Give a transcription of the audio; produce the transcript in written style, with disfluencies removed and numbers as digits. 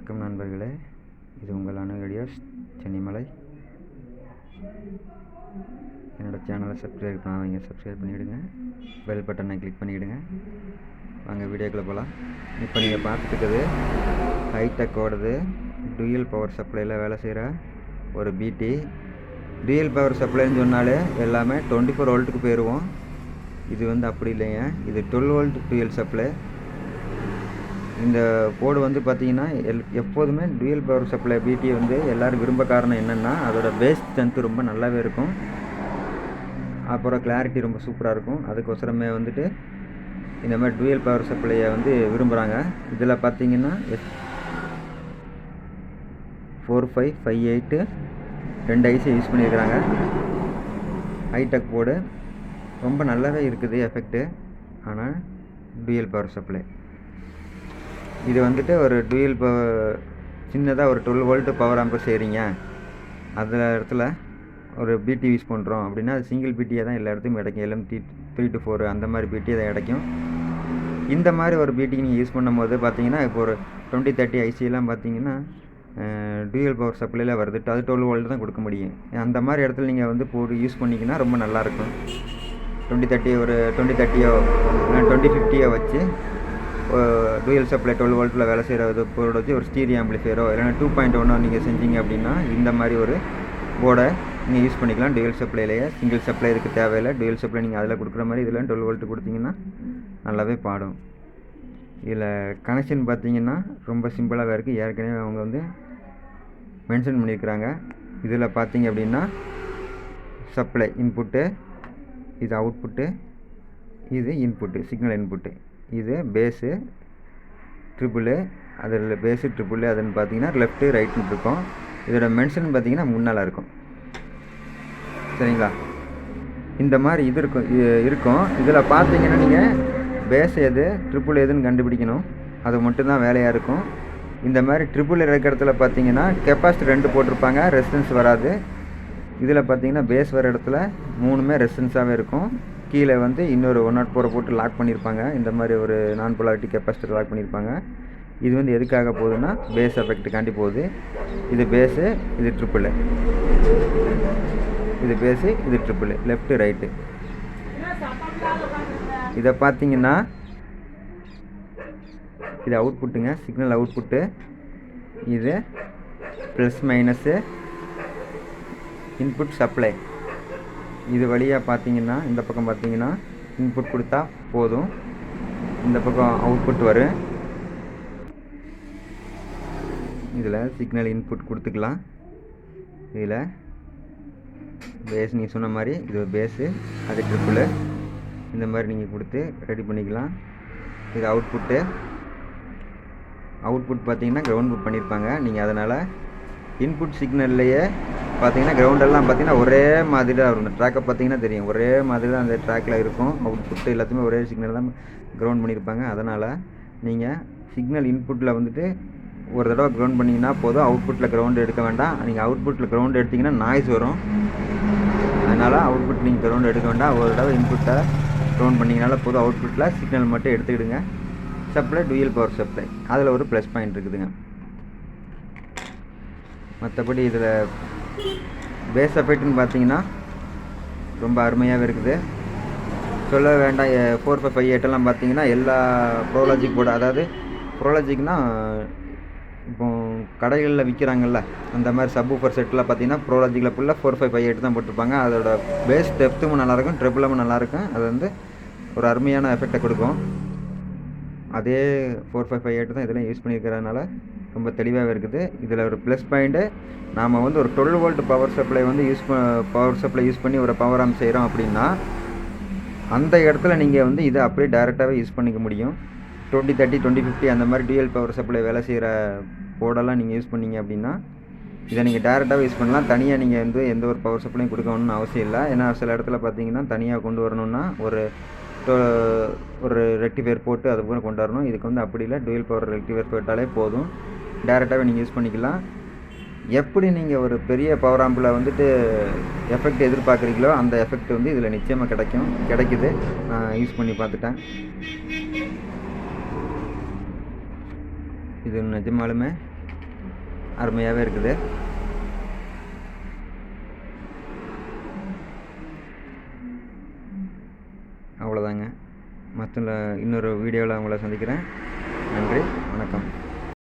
வணக்கம் நண்பர்களே, இது உங்கள் வீடியோஸ் சென்னிமலை. என்னோடய சேனலை சப்ஸ்கிரைப் பண்ணாதீங்க, சப்ஸ்கிரைப் பண்ணிவிடுங்க. பெல் பட்டனை கிளிக் பண்ணிவிடுங்க. வாங்க வீடியோக்குள்ளே போகலாம். இப்போ நீங்கள் பார்த்துட்டு இருக்குது ஹைடெக்கோடது டூயல் பவர் சப்ளையில் வேலை செய்கிற ஒரு பிடி. டூயல் பவர் சப்ளைன்னு சொன்னாலே எல்லாமே 24 வோல்ட்டுக்கு போயிடுவோம். இது அப்படி இல்லைங்க, இது 12 வோல்ட் டூயல் சப்ளை. இந்த போர்டு பார்த்தீங்கன்னா எப்போதுமே டூயல் பவர் சப்ளை பிடி எல்லோரும் விரும்ப காரணம் என்னென்னா, அதோட பேஸ் ஸ்ட்ரென்த்து ரொம்ப நல்லாவே இருக்கும், அப்புறம் கிளாரிட்டி ரொம்ப சூப்பராக இருக்கும். அதுக்கோசரமே இந்த மாதிரி டூயல் பவர் சப்ளையை விரும்புகிறாங்க. இதில் பார்த்தீங்கன்னா 4558 2 ஐசி யூஸ் பண்ணியிருக்கிறாங்க. ஹைடெக் போர்டு ரொம்ப நல்லாவே இருக்குது எஃபெக்ட்டு. ஆனால் டூயல் பவர் சப்ளை இது ஒரு டூயல் சின்னதாக ஒரு 12 வோல்ட்டு பவர் ஆம்பர் செய்கிறீங்க, அதில் இடத்துல ஒரு பிடி யூஸ் பண்ணுறோம் அப்படின்னா அது சிங்கிள் பிடியாக தான் எல்லா இடத்துலையும் கிடைக்கும். LMT 3 to 4 அந்த மாதிரி பிடி தான் கிடைக்கும். இந்த மாதிரி ஒரு பிடி நீங்கள் யூஸ் பண்ணும்போது பார்த்தீங்கன்னா, இப்போ ஒரு 2030 ஐசியெல்லாம் பார்த்தீங்கன்னா டூயல் பவர் சப்ளையில் வருது, அது 12 வோல்ட் தான் கொடுக்க முடியும். அந்த மாதிரி இடத்துல நீங்கள் போட்டு யூஸ் பண்ணிங்கன்னா ரொம்ப நல்லாயிருக்கும். 2030 ஒரு 2030யோ 2050யோ வச்சு டூயல் சப்ளை 12 வோல்ட்டில் வேலை செய்கிறது போர்டு வச்சு ஒரு ஸ்டீரியோ ஆம்பிளிஃபையரோ இல்லைனா 2.1 நீங்கள் செஞ்சீங்க அப்படின்னா இந்த மாதிரி ஒரு போர்டை நீங்கள் யூஸ் பண்ணிக்கலாம். டூயல் சப்ளையிலேயே சிங்கிள் சப்ளை இதுக்கு தேவையில்லை. டூயல் சப்ளை நீங்கள் அதில் கொடுக்குற மாதிரி இதில் 12 வோல்ட்டு கொடுத்தீங்கன்னா நல்லாவே பாடும். இதில் கனெக்ஷன் பார்த்தீங்கன்னா ரொம்ப சிம்பிளாகவே இருக்குது. ஏற்கனவே அவங்க மென்ஷன் பண்ணியிருக்கிறாங்க. இதில் பார்த்தீங்க அப்படின்னா சப்ளை இன்புட்டு, இது அவுட்புட்டு, இது இன்புட்டு சிக்னல் இன்புட்டு, இது பேஸு ட்ரிபிள், அதில் பேஸு ட்ரிபிள் அதுன்னு பார்த்தீங்கன்னா லெஃப்ட்டு ரைட்டுன்னு இருக்கும். இதோட மென்ஷன் பார்த்தீங்கன்னா முன்னால் இருக்கும். சரிங்களா? இந்த மாதிரி இது இருக்கும். இதில் பார்த்தீங்கன்னா நீங்கள் பேஸ் எது ட்ரிபிள் எதுன்னு கண்டுபிடிக்கணும். அது மட்டும்தான் வேலையாக இருக்கும். இந்த மாதிரி ட்ரிபிள் இருக்கிற இடத்துல பார்த்தீங்கன்னா கெப்பாசிட்டி 2 போட்டிருப்பாங்க, ரெசிஸ்டன்ஸ் வராது. இதில் பார்த்தீங்கன்னா பேஸ் வர இடத்துல 3மே ரெசிஸ்டன்ஸாகவே இருக்கும். கீழே இன்னொரு 104 போட்டு லாக் பண்ணியிருப்பாங்க. இந்த மாதிரி ஒரு நான் போலாரிட்டி கெப்பாசிட்டர் லாக் பண்ணியிருப்பாங்க. இது எதுக்காக போகுதுன்னா பேஸ் எஃபெக்ட்டுக்காண்டி போகுது. இது பேஸு, இது ட்ரிபிள், இது பேஸு, இது ட்ரிபிள், லெஃப்ட்டு ரைட்டு. இதை பார்த்தீங்கன்னா இது அவுட்புட்டுங்க, சிக்னல் அவுட்புட்டு. இது ப்ளஸ் மைனஸு இன்புட் சப்ளை. இது வழியாக பார்த்தீங்கன்னா இந்த பக்கம் பார்த்தீங்கன்னா இன்புட் கொடுத்தா போதும், இந்த பக்கம் அவுட்புட் வரும். இதில் சிக்னல் இன்புட் கொடுத்துக்கலாம். இதில் பேஸ் நீங்கள் சொன்ன மாதிரி இது பேஸு, அது ட்ரிபிள், இந்த மாதிரி நீங்கள் கொடுத்து ரெடி பண்ணிக்கலாம். இது அவுட்புட்டு. அவுட்புட் பார்த்தீங்கன்னா கிரவுண்ட் பண்ணியிருப்பாங்க நீங்கள். அதனால் இன்புட் சிக்னல்லையே பார்த்தீங்கன்னா கிரவுண்டெல்லாம் பார்த்தீங்கன்னா ஒரே மாதிரி தான் வரும். இந்த ட்ராக்கை பார்த்தீங்கன்னா தெரியும், ஒரே மாதிரி தான் அந்த ட்ராக்கில் இருக்கும். அவுட்புட்டு எல்லாத்தையுமே ஒரே சிக்னல் தான் கிரவுண்ட் பண்ணியிருப்பாங்க. அதனால் நீங்கள் சிக்னல் இன்புட்டில் ஒரு தடவை கிரவுண்ட் பண்ணிங்கன்னா போதும், அவுட்புட்டில் கிரவுண்டு எடுக்க வேண்டாம். நீங்கள் அவுட்புட்டில் கிரவுண்டு எடுத்திங்கன்னா நாய்ஸ் வரும். அதனால் அவுட்புட் நீங்கள் கிரவுண்டு எடுக்க வேண்டாம். ஒரு தடவை இன்புட்டை கிரவுண்ட் பண்ணிங்கனால போதும், அவுட்புட்டில் சிக்னல் மட்டும் எடுத்துக்கிடுங்க. சப்ளை டூயல் பவர் சப்ளை, அதில் ஒரு ப்ளஸ் பாயிண்ட் இருக்குதுங்க. மற்றபடி இதில் பேஸ் எஃபெக்ட்னு பார்த்தீங்கன்னா ரொம்ப அருமையாகவே இருக்குது, சொல்ல வேண்டாம். 4558 பார்த்தீங்கன்னா எல்லா ப்ரோலாஜிக் போர்டு, அதாவது ப்ரோலாஜிக்னா இப்போ கடைகளில் விற்கிறாங்கல்ல அந்த மாதிரி சப்வூஃபர் செட்டில் பார்த்தீங்கன்னா ப்ரோலாஜிக்கில் ஃபுல்லாக 4558 தான் போட்டிருப்பாங்க. அதோட பேஸ் டெப்த்தும் நல்லாயிருக்கும், ட்ரிபிளும் நல்லாயிருக்கும். அது ஒரு அருமையான எஃபெக்டை கொடுக்கும். அதே 4558 தான் இதில் யூஸ் பண்ணியிருக்கிறதுனால ரொம்ப தெளிவாகவே இருக்குது. இதில் ஒரு ப்ளஸ் பாயிண்ட்டு, நாம் ஒரு 12 volt power supply power supply use பண்ணி ஒரு பவர் ஆம்ப் செய்கிறோம் அப்படின்னா அந்த இடத்துல நீங்கள் இதை அப்படியே டைரெக்டாகவே யூஸ் பண்ணிக்க முடியும். 2030 2050 அந்த மாதிரி டூயல் பவர் சப்ளை வேலை செய்கிற போர்டெல்லாம் நீங்கள் யூஸ் பண்ணிங்க அப்படின்னா இதை நீங்கள் டைரெக்டாகவே யூஸ் பண்ணலாம். தனியாக நீங்கள் எந்த ஒரு பவர் சப்ளையும் கொடுக்கணும்னு அவசியம் இல்லை. ஏன்னா சில இடத்துல பார்த்தீங்கன்னா தனியாக கொண்டு வரணுன்னா ஒரு ரெக்டிஃபையர் போட்டு அதுக்கப்புறம் கொண்டு வரணும். இதுக்கு அப்படி இல்லை, டூயல் பவர் ரெக்டிஃபையர் போட்டாலே போதும், டைரெக்டாகவே நீங்கள் யூஸ் பண்ணிக்கலாம். எப்படி நீங்கள் ஒரு பெரிய பவர் ஆம்பில் எஃபெக்ட் எதிர்பார்க்குறீங்களோ அந்த எஃபெக்ட் இதில் நிச்சயமாக கிடைக்குது. நான் யூஸ் பண்ணி பார்த்துட்டேன். இது நிஜமாலுமே அருமையாகவே இருக்குது. அவ்வளோதாங்க. மற்ற இன்னொரு வீடியோவில் உங்களை சந்திக்கிறேன். நன்றி, வணக்கம்.